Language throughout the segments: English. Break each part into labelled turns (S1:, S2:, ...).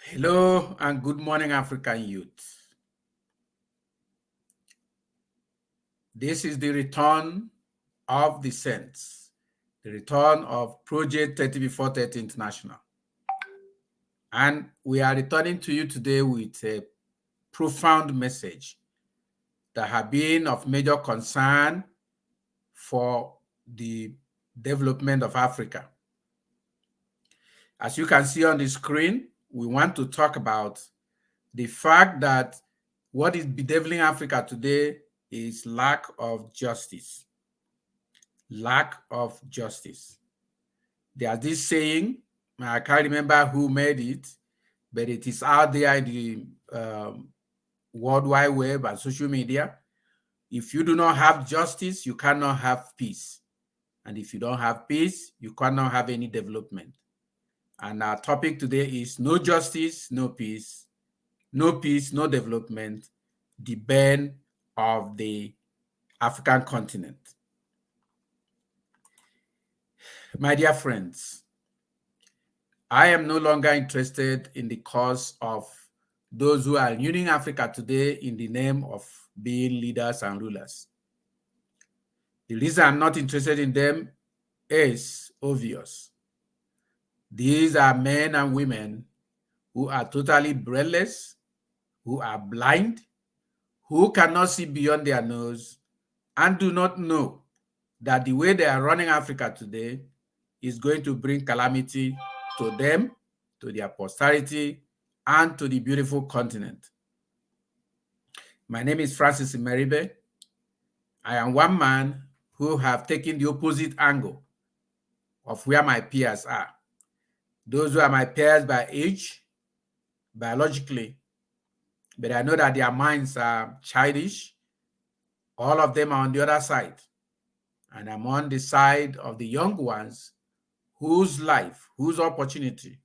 S1: Hello and good morning, African youth. This is the return of the Saints, the return of Project 30 Before 30 International. And we are returning to you today with a profound message that has been of major concern for the development of Africa. As you can see on the screen, we want to talk about the fact that what is bedeviling Africa today is lack of justice. Lack of justice. There's this saying, I can't remember who made it, but it is out there in the World Wide Web and social media. If you do not have justice, you cannot have peace. And if you don't have peace, you cannot have any development. And our topic today is no justice, no peace. No peace, no development, the burn of the African continent. My dear friends, I am no longer interested in the cause of those who are ruining Africa today in the name of being leaders and rulers. The reason I'm not interested in them is obvious. These are men and women who are totally brainless, who are blind, who cannot see beyond their nose, and do not know that the way they are running Africa today is going to bring calamity to them, to their posterity, and to the beautiful continent. My name is Francis Maribe. I am one man who have taken the opposite angle of where my peers are. Those who are my peers by age, biologically, but I know that their minds are childish. All of them are on the other side. And I'm on the side of the young ones whose life, whose opportunity,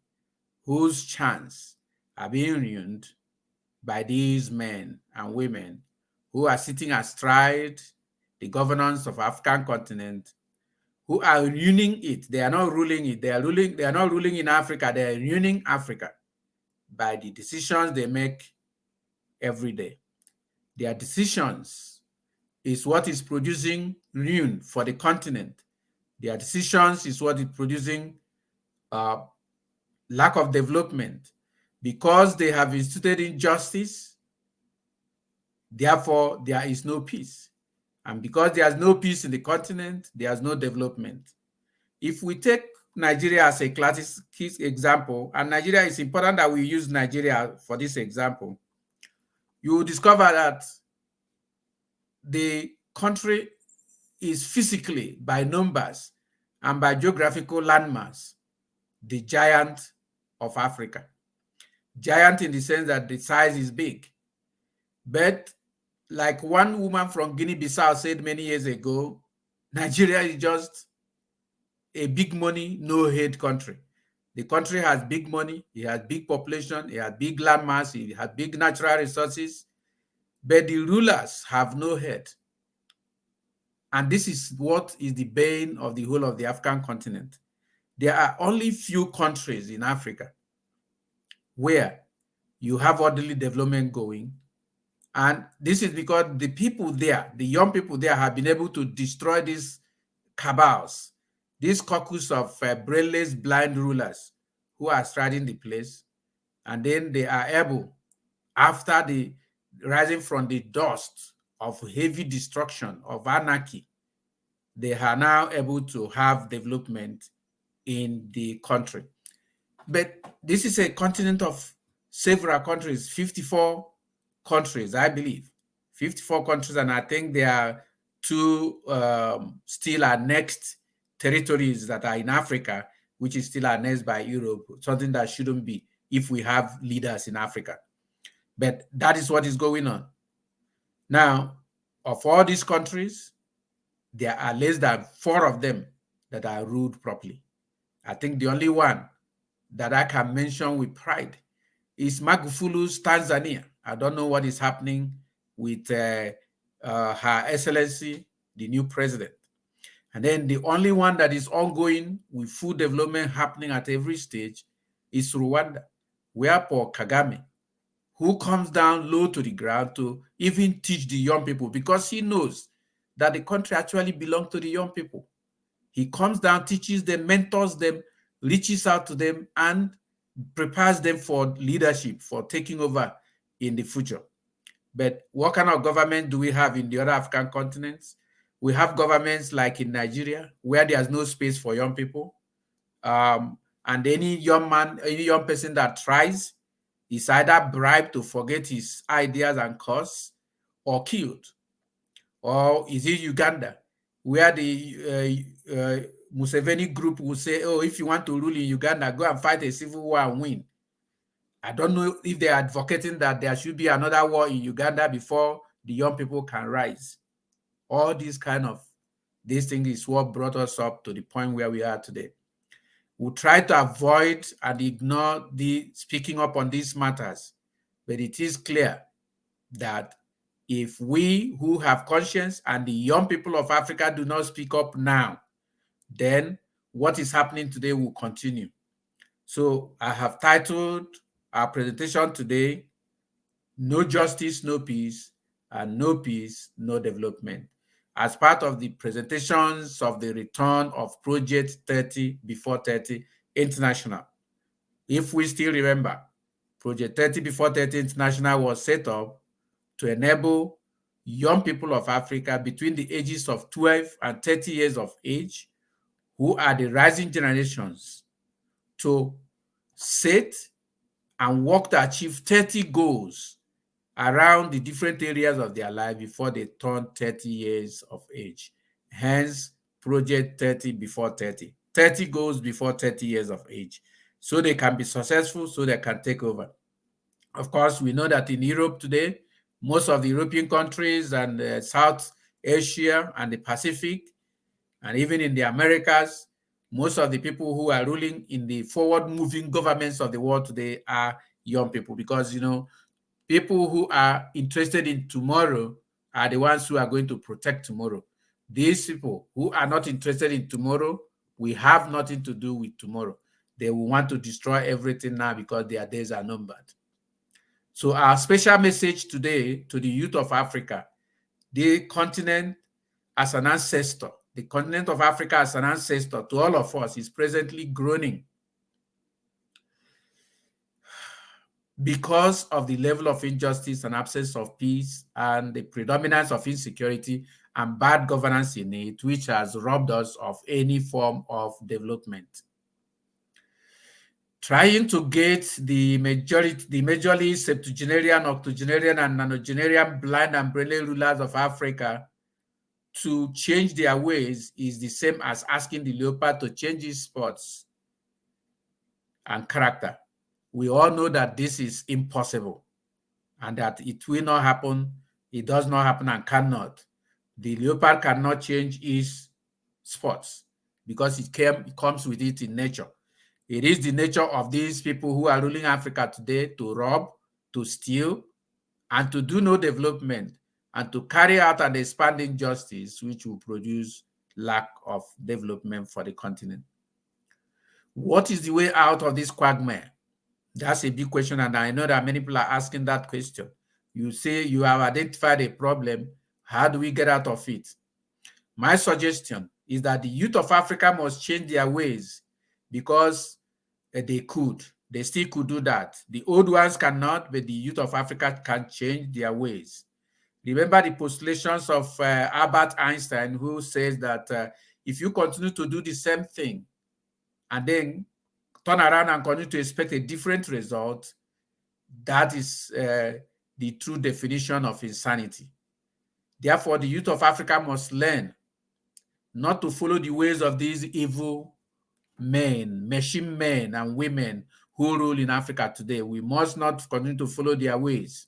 S1: whose chance are being ruined by these men and women who are sitting astride the governance of African continent, who are ruining it. They are not ruling it. They are not ruling in Africa. They are ruining Africa by the decisions they make every day. Their decisions is what is producing ruin for the continent. Their decisions is what is producing lack of development. Because they have instituted injustice, therefore there is no peace. And because there is no peace in the continent, there is no development. If we take Nigeria as a classic example, and Nigeria is important that we use Nigeria for this example, you will discover that the country is physically, by numbers and by geographical landmass, the giant of Africa. Giant in the sense that the size is big. But like one woman from Guinea-Bissau said many years ago, Nigeria is just a big money, no head country. The country has big money, it has big population, it has big landmass, it has big natural resources, but the rulers have no head. And this is what is the bane of the whole of the African continent. There are only few countries in Africa where you have orderly development going. And this is because the people there, the young people there, have been able to destroy these cabals, this caucus of brainless, blind rulers who are striding the place. And then they are able, after the rising from the dust of heavy destruction, of anarchy, they are now able to have development in the country. But this is a continent of several countries, 54 countries, I believe. 54 countries, and I think there are two still annexed territories that are in Africa, which is still annexed by Europe, something that shouldn't be if we have leaders in Africa. But that is what is going on. Now, of all these countries, there are less than 4 of them that are ruled properly. I think the only one that I can mention with pride is Magufulu's Tanzania. I don't know what is happening with Her Excellency, the new president. And then the only one that is ongoing with full development happening at every stage is Rwanda, where Paul Kagame, who comes down low to the ground to even teach the young people, because he knows that the country actually belongs to the young people. He comes down, teaches them, mentors them, reaches out to them, and prepares them for leadership, for taking over in the future. But what kind of government do we have in the other African continents? We have governments like in Nigeria, where there's no space for young people. And any young man, any young person that tries is either bribed to forget his ideas and cause or killed. Or is it Uganda, where the Museveni group will say, oh, if you want to rule in Uganda, go and fight a civil war and win. I don't know if they're advocating that there should be another war in Uganda before the young people can rise. All this thing is what brought us up to the point where we are today. We try to avoid and ignore the speaking up on these matters, but it is clear that if we who have conscience and the young people of Africa do not speak up now, then what is happening today will continue. So I have titled our presentation today, No Justice, No Peace, and No Peace, No Development, as part of the presentations of the return of Project 30 Before 30 International. If we still remember, Project 30 Before 30 International was set up to enable young people of Africa between the ages of 12 and 30 years of age, who are the rising generations, to set and work to achieve 30 goals around the different areas of their life before they turn 30 years of age. Hence, Project 30 Before 30. 30 goals before 30 years of age, so they can be successful, so they can take over. Of course, we know that in Europe today, most of the European countries and South Asia and the Pacific, and even in the Americas, most of the people who are ruling in the forward-moving governments of the world today are young people, because, people who are interested in tomorrow are the ones who are going to protect tomorrow. These people who are not interested in tomorrow, we have nothing to do with tomorrow. They will want to destroy everything now because their days are numbered. So our special message today to the youth of Africa, the continent as an ancestor, the continent of Africa as an ancestor to all of us, is presently groaning because of the level of injustice and absence of peace and the predominance of insecurity and bad governance in it, which has robbed us of any form of development. Trying to get the majorly septuagenarian, octogenarian, and nonagenarian blind and brainless rulers of Africa to change their ways is the same as asking the leopard to change his spots and character. We all know that this is impossible and that it will not happen. It does not happen and cannot. The leopard cannot change his spots because it comes with it in nature. It is the nature of these people who are ruling Africa today to rob, to steal, and to do no development, and to carry out an expanding justice, which will produce lack of development for the continent. What is the way out of this quagmire? That's a big question, and I know that many people are asking that question. You say you have identified a problem. How do we get out of it? My suggestion is that the youth of Africa must change their ways, because they still could do that. The old ones cannot, but the youth of Africa can change their ways. Remember the postulations of Albert Einstein, who says that if you continue to do the same thing and then turn around and continue to expect a different result, that is the true definition of insanity. Therefore, the youth of Africa must learn not to follow the ways of these evil men, machine men and women who rule in Africa today. We must not continue to follow their ways.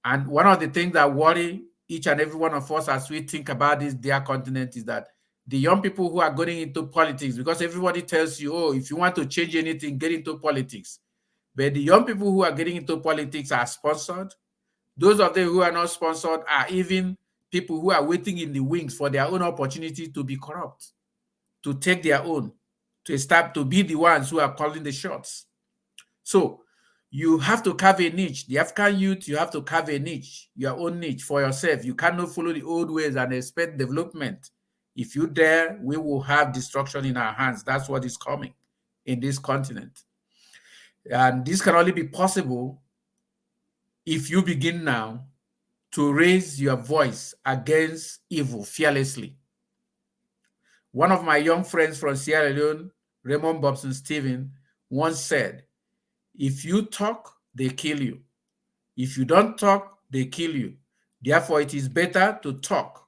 S1: And one of the things that worry each and every one of us as we think about this dear continent is that the young people who are going into politics, because everybody tells you, oh, if you want to change anything, get into politics. But the young people who are getting into politics are sponsored. Those of them who are not sponsored are even people who are waiting in the wings for their own opportunity to be corrupt, to take their own, to be the ones who are calling the shots. So You have to carve a niche. The African youth, you have to carve a niche, your own niche for yourself. You cannot follow the old ways and expect development. If you dare, we will have destruction in our hands. That's what is coming in this continent. And this can only be possible if you begin now to raise your voice against evil fearlessly. One of my young friends from Sierra Leone, Raymond Bobson Steven, once said, if you talk, they kill you. If you don't talk, they kill you. Therefore, it is better to talk,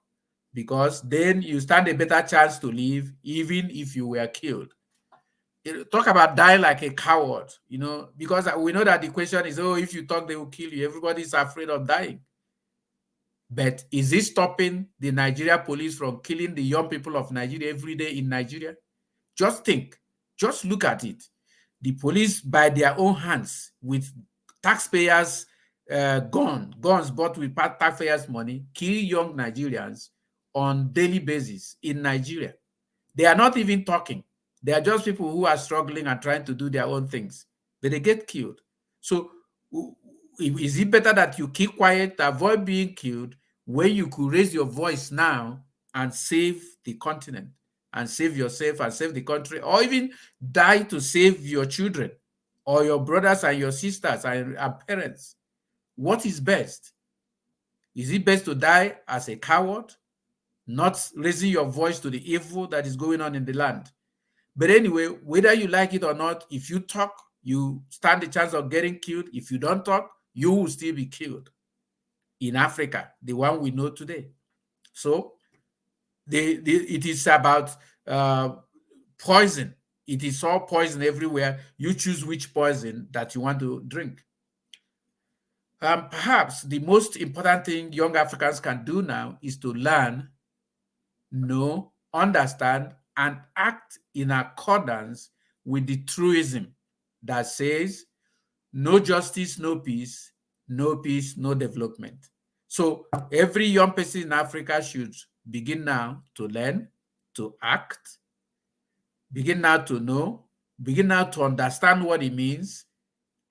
S1: because then you stand a better chance to live, even if you were killed. Talk about dying like a coward, because we know that the question is, oh, if you talk, they will kill you. Everybody's afraid of dying. But is it stopping the Nigeria police from killing the young people of Nigeria every day in Nigeria? Just think, just look at it. The police, by their own hands, with taxpayers' guns bought with taxpayers' money, kill young Nigerians on daily basis in Nigeria. They are not even talking. They are just people who are struggling and trying to do their own things, but they get killed. So is it better that you keep quiet, avoid being killed, when you could raise your voice now and save the continent and save yourself and save the country, or even die to save your children or your brothers and your sisters and parents? What is best? Is it best to die as a coward, not raising your voice to the evil that is going on in the land? But anyway, whether you like it or not, if you talk, you stand the chance of getting killed. If you don't talk, you will still be killed in Africa, the one we know today. So it is about poison. It is all poison everywhere. You choose which poison that you want to drink. Perhaps the most important thing young Africans can do now is to learn, know, understand, and act in accordance with the truism that says, no justice, no peace, no peace, no development. So every young person in Africa should begin now to learn, to act, begin now to know, begin now to understand what it means,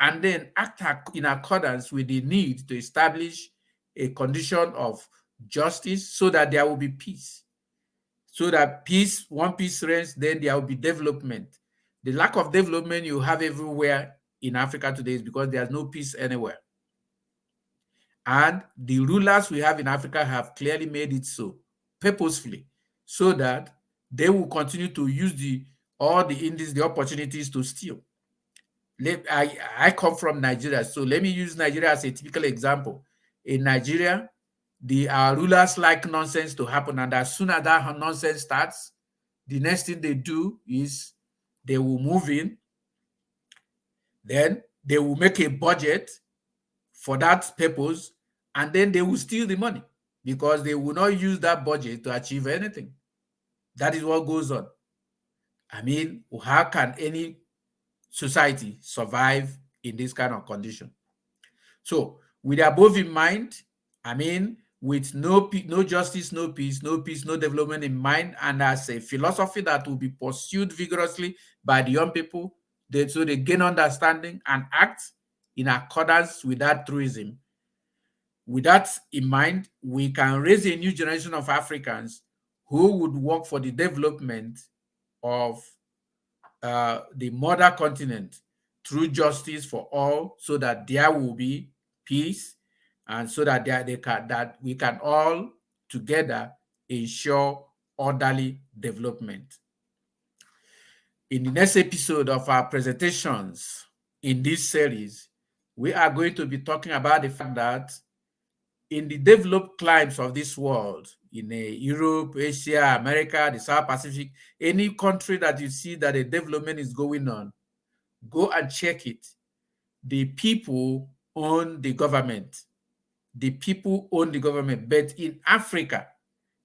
S1: and then act in accordance with the need to establish a condition of justice so that there will be peace. So that one peace reigns, then there will be development. The lack of development you have everywhere in Africa today is because there's no peace anywhere. And the rulers we have in Africa have clearly made it so, purposefully, so that they will continue to use the opportunities to steal. I come from Nigeria, so let me use Nigeria as a typical example. In Nigeria, our rulers like nonsense to happen, and as soon as that nonsense starts, the next thing they do is they will move in, then they will make a budget for that purpose, and then they will steal the money because they will not use that budget to achieve anything. That is what goes on. I mean, how can any society survive in this kind of condition? So with the above in mind, I mean, with no justice, no peace, no development in mind, and as a philosophy that will be pursued vigorously by the young people, so they gain understanding and act in accordance with that truism. With that in mind, we can raise a new generation of Africans who would work for the development of the mother continent through justice for all, so that there will be peace, and so that we can all together ensure orderly development. In the next episode of our presentations in this series, we are going to be talking about the fact that in the developed climes of this world, in Europe, Asia, America, the South Pacific, any country that you see that a development is going on, go and check it. The people own the government. The people own the government. But in Africa,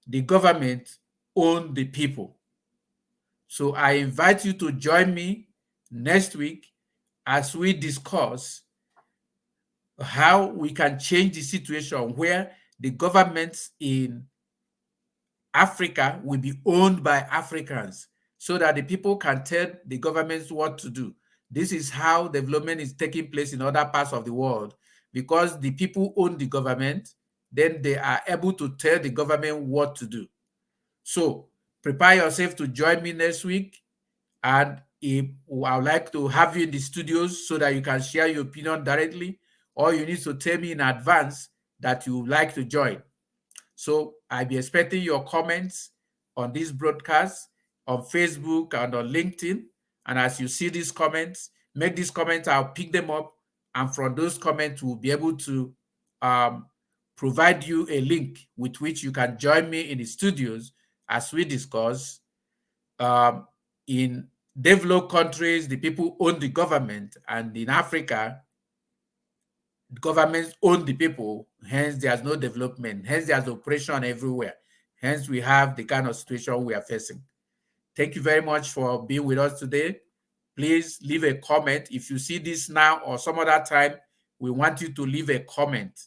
S1: the government own the people. So I invite you to join me next week as we discuss how we can change the situation where the governments in Africa will be owned by Africans, so that the people can tell the governments what to do. This is how development is taking place in other parts of the world, because the people own the government, then they are able to tell the government what to do. So prepare yourself to join me next week. And if I would like to have you in the studios so that you can share your opinion directly, or you need to tell me in advance that you would like to join. So I'll be expecting your comments on this broadcast on Facebook and on LinkedIn. And as you see these comments, make these comments, I'll pick them up. And from those comments, we'll be able to provide you a link with which you can join me in the studios as we discuss. In developed countries, the people own the government, and in Africa, governments own the people, hence there's no development, hence there's oppression everywhere. Hence we have the kind of situation we are facing. Thank you very much for being with us today. Please leave a comment. If you see this now or some other time, we want you to leave a comment.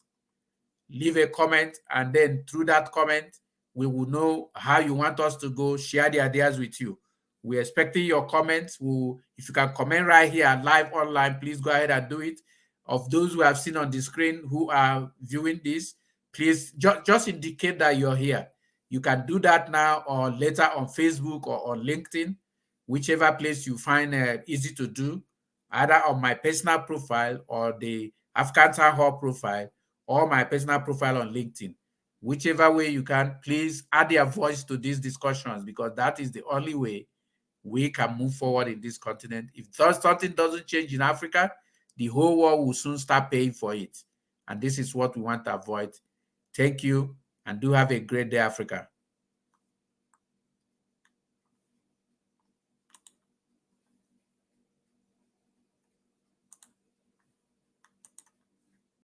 S1: Leave a comment, and then through that comment, we will know how you want us to go, share the ideas with you. We're expecting your comments. If you can comment right here live online, please go ahead and do it. Of those who have seen on the screen who are viewing this, please just indicate that you're here. You can do that now or later on Facebook or on LinkedIn, whichever place you find easy to do, either on my personal profile or the African Town Hall profile, or my personal profile on LinkedIn. Whichever way you can, please add your voice to these discussions, because that is the only way we can move forward in this continent. If something doesn't change in Africa, the whole world will soon start paying for it. And this is what we want to avoid. Thank you, and do have a great day, Africa.